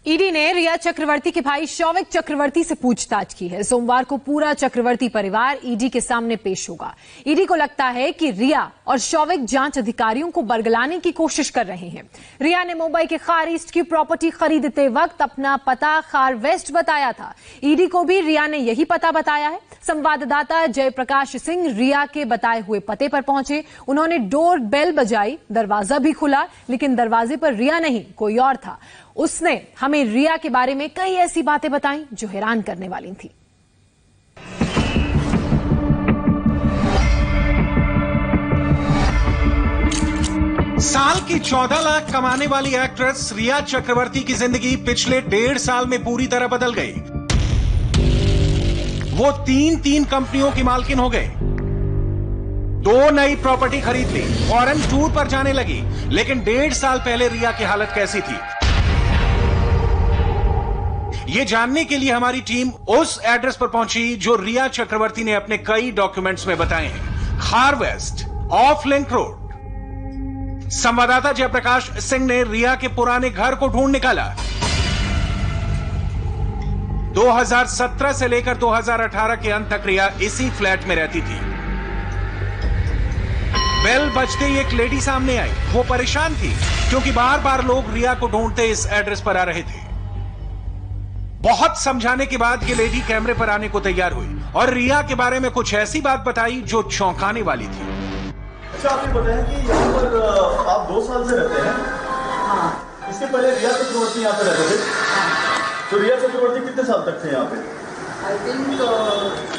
ED ने रिया चक्रवर्ती के भाई शौविक चक्रवर्ती से पूछताछ की है। सोमवार को पूरा चक्रवर्ती परिवार ईडी के सामने पेश होगा। ईडी को लगता है कि रिया और शौविक जांच अधिकारियों को बरगलाने की कोशिश कर रहे हैं। रिया ने मुंबई के खार ईस्ट की प्रॉपर्टी खरीदते वक्त अपना पता खार वेस्ट बताया था। ईडी को भी रिया ने यही पता बताया है। संवाददाता जयप्रकाश सिंह रिया के बताए हुए पते पर पहुंचे। उन्होंने डोर बेल बजाई, दरवाजा भी खुला, लेकिन दरवाजे पर रिया नहीं, कोई और था। उसने हमें रिया के बारे में कई ऐसी बातें बताई जो हैरान करने वाली थी। साल की 14 लाख कमाने वाली एक्ट्रेस रिया चक्रवर्ती की जिंदगी पिछले 1.5 साल में पूरी तरह बदल गई। वो तीन कंपनियों की मालकिन हो गए, 2 नई प्रॉपर्टी खरीद ली, फॉरेन टूर पर जाने लगी। लेकिन 1.5 साल पहले रिया की हालत कैसी थी, ये जानने के लिए हमारी टीम उस एड्रेस पर पहुंची जो रिया चक्रवर्ती ने अपने कई डॉक्यूमेंट्स में बताए हैं, खार वेस्ट ऑफ लिंक रोड। संवाददाता जयप्रकाश सिंह ने रिया के पुराने घर को ढूंढ निकाला। 2017 से लेकर 2018 के अंत तक रिया इसी फ्लैट में रहती थी। बेल बजते ही एक लेडी सामने आई। वो परेशान थी क्योंकि बार बार लोग रिया को ढूंढते इस एड्रेस पर आ रहे थे। बहुत समझाने के बाद ये लेडी कैमरे पर आने को तैयार हुई और रिया के बारे में कुछ ऐसी बात बताई जो चौंकाने वाली थी। अच्छा, आप ये बताएं कि यहाँ पर आप 2 साल से रहते हैं। हाँ। इसके पहले रिया चक्रवर्ती यहाँ पे रहते थे। हाँ। तो रिया चक्रवर्ती कितने साल तक थे यहाँ पे? आई थिंक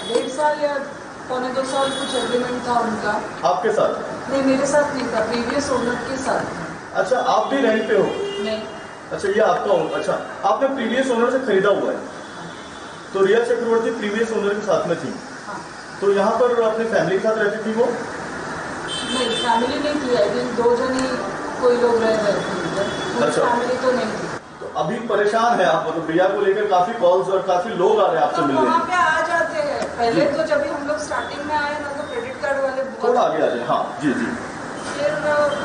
1.5 साल या 1.25 साल कुछ एग्रीमेंट था उनका। आपके साथ? नहीं, मेरे साथ नहीं था, प्रीवियस ओनर के साथ। अच्छा, आप भी रेंट पे हो? नहीं। अच्छा, ये आपका अच्छा, आपने प्रीवियस ओनर से खरीदा हुआ है। तो रिया चक्रवर्ती प्रीवियस ओनर के साथ में थी। हाँ। तो यहाँ पर अपनी फैमिली के साथ रहती थी वो? नहीं, फैमिली नहीं थी। आई थिंक 2 जन ही कोई लोग रह रहे थे। अच्छा, फैमिली तो नहीं थी। तो अभी परेशान है आप, मतलब रिया को लेकर काफी कॉल्स और काफी लोग आ रहे हैं आपसे मिलने। वहाँ पे आ जाते हैं। पहले तो जब हम लोग स्टार्टिंग में आए ना, तो क्रेडिट कार्ड वाले थोड़ा आगे आ जाए। हाँ जी जी। फिर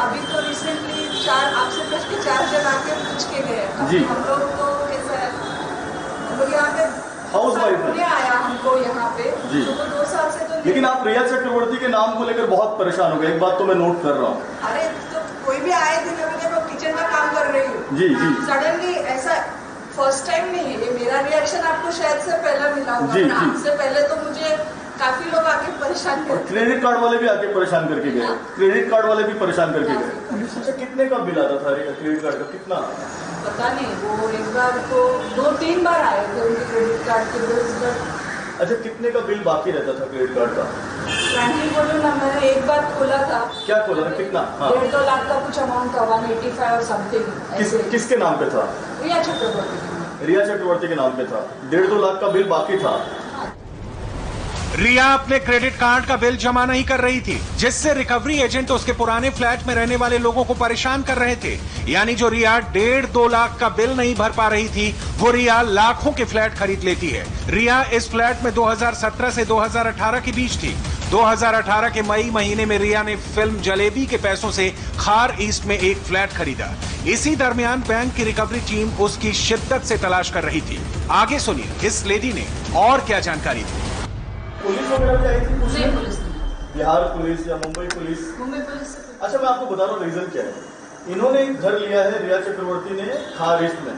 अभी तो रिसेंटली 4 आपसे पूछ के 4 जन आके पूछ के गए जी। हम लोग तो कैसा है, हम लोग यहाँ पे हाउस वाइफ ने आया हमको यहाँ पे जी। तो 2 साल से तो। लेकिन आप रिया चक्रवर्ती के नाम को लेकर बहुत परेशान हो गए। एक बात तो मैं नोट कर रहा हूँ। अरे तो कोई भी आए थे, मैं किचन में काम कर रही हूँ जी जी, सडनली ऐसा फर्स्ट टाइम नहीं है। मेरा रिएक्शन आपको शायद से पहले मिला होगा जी, से पहले तो मुझे काफी लोग आके परेशान कर, क्रेडिट कार्ड वाले भी आके परेशान करके गए। क्रेडिट कार्ड वाले भी परेशान करके गए। अच्छा, कितने का बिल आता था क्रेडिट कार्ड का? कितना पता नहीं, वो एक बार तो 2-3 बार आए थे उनके क्रेडिट कार्ड के बिल्स। अच्छा, कितने का बिल बाकी रहता था क्रेडिट कार्ड का? फ्रैंकली बोलो ना, मैंने एक बार खोला था। क्या खोला था? कितना? 1.5 लाख का कुछ अमाउंट था, 185 और समथिंग। किसके नाम पे था? रिया चक्रवर्ती। रिया चक्रवर्ती के नाम पे था। 1.5-2 लाख का बिल बाकी था। रिया अपने क्रेडिट कार्ड का बिल जमा नहीं कर रही थी, जिससे रिकवरी एजेंट उसके पुराने फ्लैट में रहने वाले लोगों को परेशान कर रहे थे। यानी जो रिया 1.5-2 लाख का बिल नहीं भर पा रही थी, वो रिया लाखों के फ्लैट खरीद लेती है। रिया इस फ्लैट में 2017 से 2018 के बीच थी। 2018 के मई महीने में रिया ने फिल्म जलेबी के पैसों से खार ईस्ट में एक फ्लैट खरीदा। इसी दरमियान बैंक की रिकवरी टीम उसकी शिद्दत से तलाश कर रही थी। आगे सुनिए इस लेडी ने और क्या जानकारी दी। पुलिस वगैरह भी आई थी? नहीं, पुलिस नहीं। बिहार पुलिस या मुंबई पुलिस? मुंबई पुलिस। अच्छा, मैं आपको बता रहा हूँ रीजन क्या है। इन्होंने एक घर लिया है, रिया चक्रवर्ती ने खार ईस्ट में।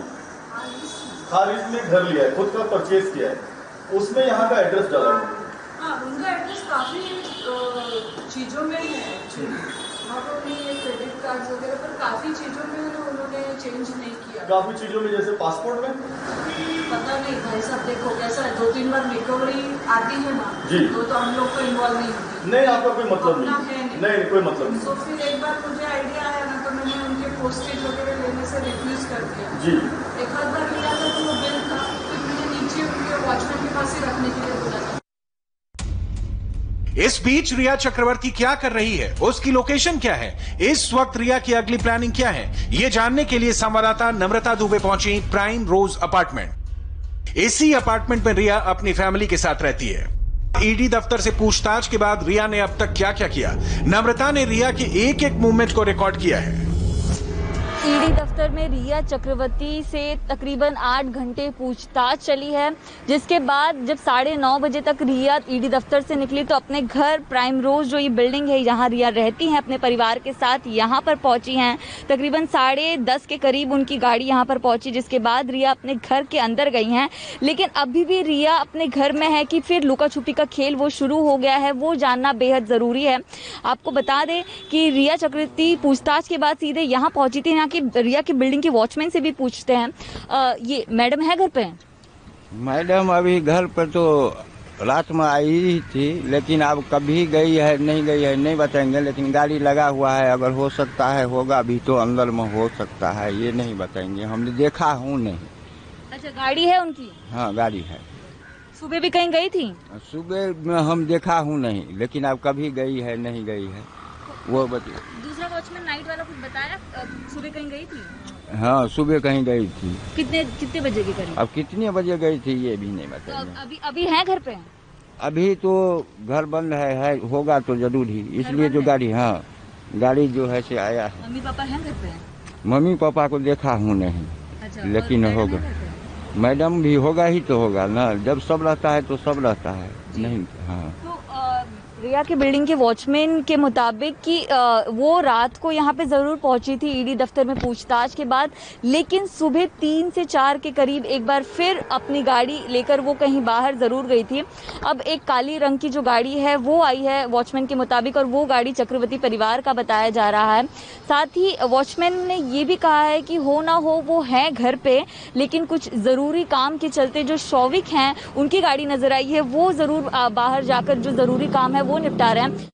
खार ईस्ट में घर लिया है, खुद का परचेज किया है। उसमें यहाँ का एड्रेस डाला है। हाँ, उनका एड्रेस काफी चीजों में है। वहाँ पर भी क्रेडिट कार्ड वगैरह पर काफी चीजों में उन्होंने चेंज नहीं किया। काफी चीजों में, जैसे पासपोर्ट में? पता नहीं भाई साहब, देखो कैसा है, 2-3 बार रिकवरी आती है ना जी, तो हम लोग को इन्वॉल्व नहीं होती। नहीं, आपका कोई मतलब नहीं। नहीं, कोई मतलब नहीं। तो फिर एक बार मुझे आइडिया आया ना, तो मैंने उनके पोस्टेज वगैरह लेने से रिफ्यूज कर दिया जी। एक आध बार मिला था तो वो बिल था, फिर मुझे नीचे उनके वॉचमैन के पास ही रखने के लिए बोला था। इस बीच रिया चक्रवर्ती क्या कर रही है, उसकी लोकेशन क्या है, इस वक्त रिया की अगली प्लानिंग क्या है, ये जानने के लिए संवाददाता नम्रता दुबे पहुंची प्राइम रोज अपार्टमेंट। इसी अपार्टमेंट में रिया अपनी फैमिली के साथ रहती है। ईडी दफ्तर से पूछताछ के बाद रिया ने अब तक क्या क्या किया, नम्रता ने रिया के एक एक मूवमेंट को रिकॉर्ड किया है। ईडी दफ्तर में रिया चक्रवर्ती से तकरीबन 8 घंटे पूछताछ चली है, जिसके बाद जब 9:30 बजे तक रिया ईडी दफ्तर से निकली तो अपने घर प्राइम रोज जो ये बिल्डिंग है जहां रिया रहती हैं अपने परिवार के साथ यहां पर पहुंची हैं। तकरीबन 10:30 के करीब उनकी गाड़ी यहां पर पहुंची, जिसके बाद रिया अपने घर के अंदर गई हैं। लेकिन अभी भी रिया अपने घर में है कि फिर लुका छुपी का खेल वो शुरू हो गया है, वो जानना बेहद जरूरी है। आपको बता दें कि रिया चक्रवर्ती पूछताछ के बाद सीधे यहाँ पहुंची थी। यहाँ की रिया की बिल्डिंग के वॉचमैन से भी पूछते हैं। ये मैडम है घर पे? मैडम अभी घर पर तो रात में आई ही थी, लेकिन अब कभी गई है नहीं बताएंगे। लेकिन गाड़ी लगा हुआ है, अगर हो सकता है होगा भी तो अंदर में हो सकता है, ये नहीं बताएंगे। हमने देखा हूँ नहीं। अच्छा, गाड़ी है उनकी? हाँ गाड़ी है। सुबह भी कहीं गई थी? सुबह में हम देखा हूँ नहीं, लेकिन अब कभी गई है नहीं गई है वो बता। दूसरा वॉचमैन नाइट वाला कुछ बताया सुबह कहीं गई थी? हाँ सुबह कहीं गई थी। कितने बजे की करीब? अब कितने बजे गई थी ये भी नहीं बताया। तो अभी है घर पे? अभी तो घर बंद है होगा तो जरूर ही, इसलिए जो गाड़ी, हाँ गाड़ी जो है से आया है। मम्मी पापा हैं घर पे? मम्मी पापा को देखा हूँ नहीं। अच्छा, लेकिन होगा मैडम भी होगा ही तो होगा ना, जब सब रहता है तो सब रहता है नहीं। हाँ तो रिया के बिल्डिंग के वॉचमैन के मुताबिक कि वो रात को यहाँ पे जरूर पहुंची थी ईडी दफ्तर में पूछताछ के बाद, लेकिन सुबह 3 से 4 के करीब एक बार फिर अपनी गाड़ी लेकर वो कहीं बाहर जरूर गई थी। अब एक काली रंग की जो गाड़ी है वो आई है वॉचमैन के मुताबिक, और वो गाड़ी चक्रवर्ती परिवार का बताया जा रहा है। साथ ही वॉचमैन ने ये भी कहा है कि हो ना हो वो है घर पे, लेकिन कुछ जरूरी काम के चलते जो शौविक हैं उनकी गाड़ी नजर आई है, वो जरूर बाहर जाकर जो जरूरी काम है वो निपटा रहे हैं।